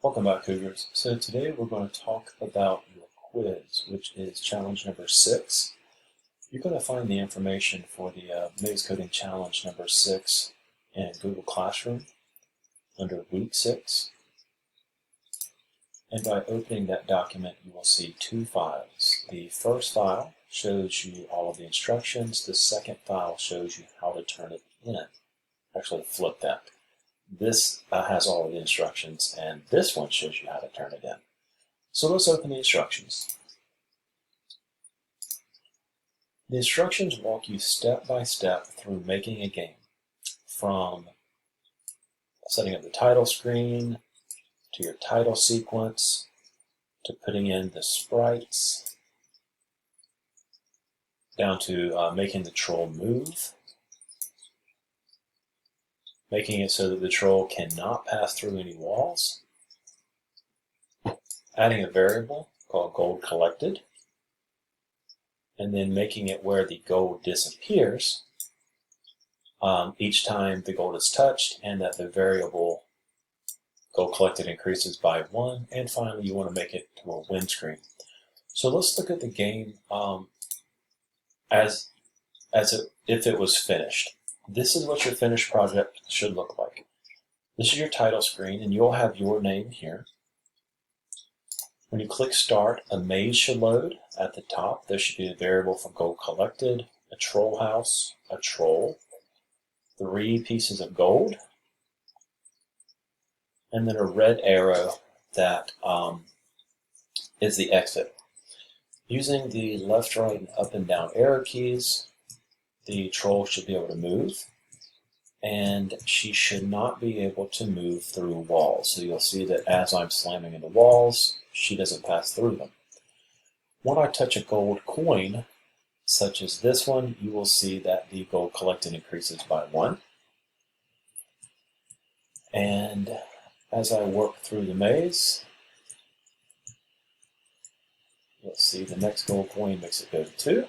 Welcome back, Cougars. So today we're going to talk about your quiz, which is challenge number 6. You're going to find the information for the Maze Coding Challenge number 6 in Google Classroom under week 6. And by opening that document, you will see two files. The first file shows you all of the instructions. The second file shows you how to turn it in. Actually, flip that. This has all of the instructions, and this one shows you how to turn it in. So let's open the instructions. The instructions walk you step by step through making a game, from setting up the title screen, to your title sequence, to putting in the sprites, down to making the troll move, making it so that the troll cannot pass through any walls, adding a variable called gold collected, and then making it where the gold disappears each time the gold is touched, and that the variable gold collected increases by 1, and finally you want to make it to a win screen. So let's look at the game if it was finished. This is what your finished project should look like. This is your title screen, and you'll have your name here. When you click Start, a maze should load. At the top, there should be a variable for gold collected, a troll house, a troll, 3 pieces of gold, and then a red arrow that is the exit. Using the left, right, and up and down arrow keys, the troll should be able to move, and she should not be able to move through walls. So you'll see that as I'm slamming into walls, she doesn't pass through them. When I touch a gold coin, such as this one, you will see that the gold collected increases by 1. And as I work through the maze, you'll see the next gold coin makes it go to 2.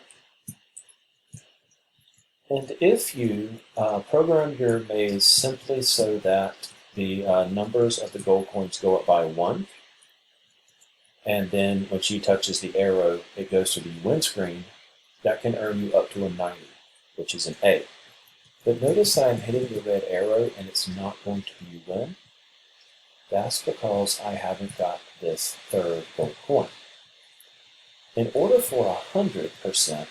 And if you program your maze simply so that the numbers of the gold coins go up by 1, and then when she touches the arrow, it goes to the win screen, that can earn you up to a 90, which is an A. But notice that I'm hitting the red arrow and it's not going to be win. That's because I haven't got this third gold coin. In order for 100%,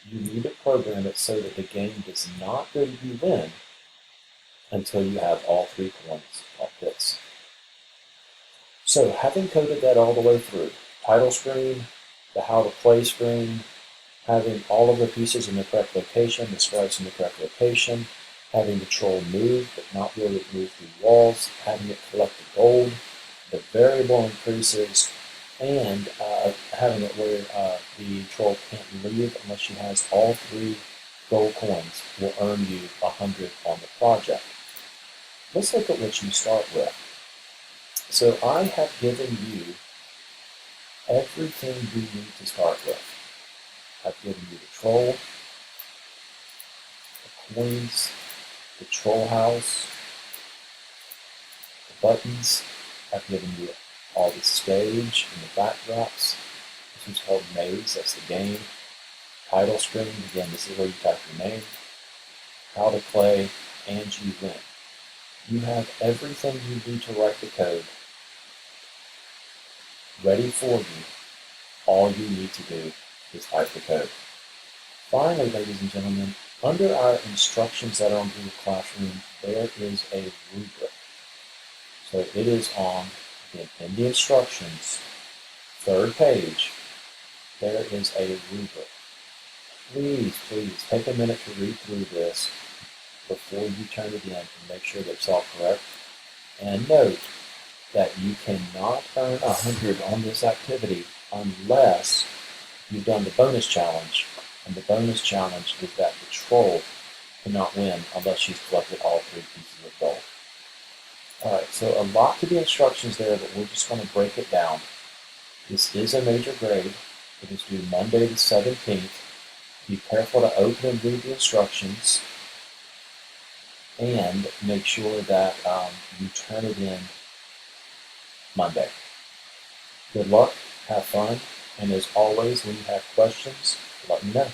you need to program it so that the game does not go to you win until you have all 3 coins like this. So having coded that all the way through, title screen, the how to play screen, having all of the pieces in the correct location, the sprites in the correct location, having the troll move but not be able to move through walls, having it collect the gold, the variable increases, and having it where the troll can't leave unless she has all 3 gold coins will earn you 100 on the project. Let's look at what you start with. So I have given you everything you need to start with. I've given you the troll, the coins, the troll house, the buttons. I've given you all the stage and the backdrops. This is called Maze, that's the game. Title screen, again, this is where you type your name. How to play, and you win. You have everything you need to write the code ready for you. All you need to do is type the code. Finally, ladies and gentlemen, under our instructions that are on Google Classroom, there is a rubric. So it is on, again, in the instructions, 3rd page, there is a rubric. Please take a minute to read through this before you turn it in and make sure that it's all correct. And note that you cannot earn 100 on this activity unless you've done the bonus challenge. And the bonus challenge is that the troll cannot win unless she's collected all 3 pieces of gold. Alright, so a lot to the instructions there, but we're just going to break it down. This is a major grade. It is due Monday the 17th. Be careful to open and read the instructions, and make sure that you turn it in Monday. Good luck, have fun, and as always, when you have questions, let me know.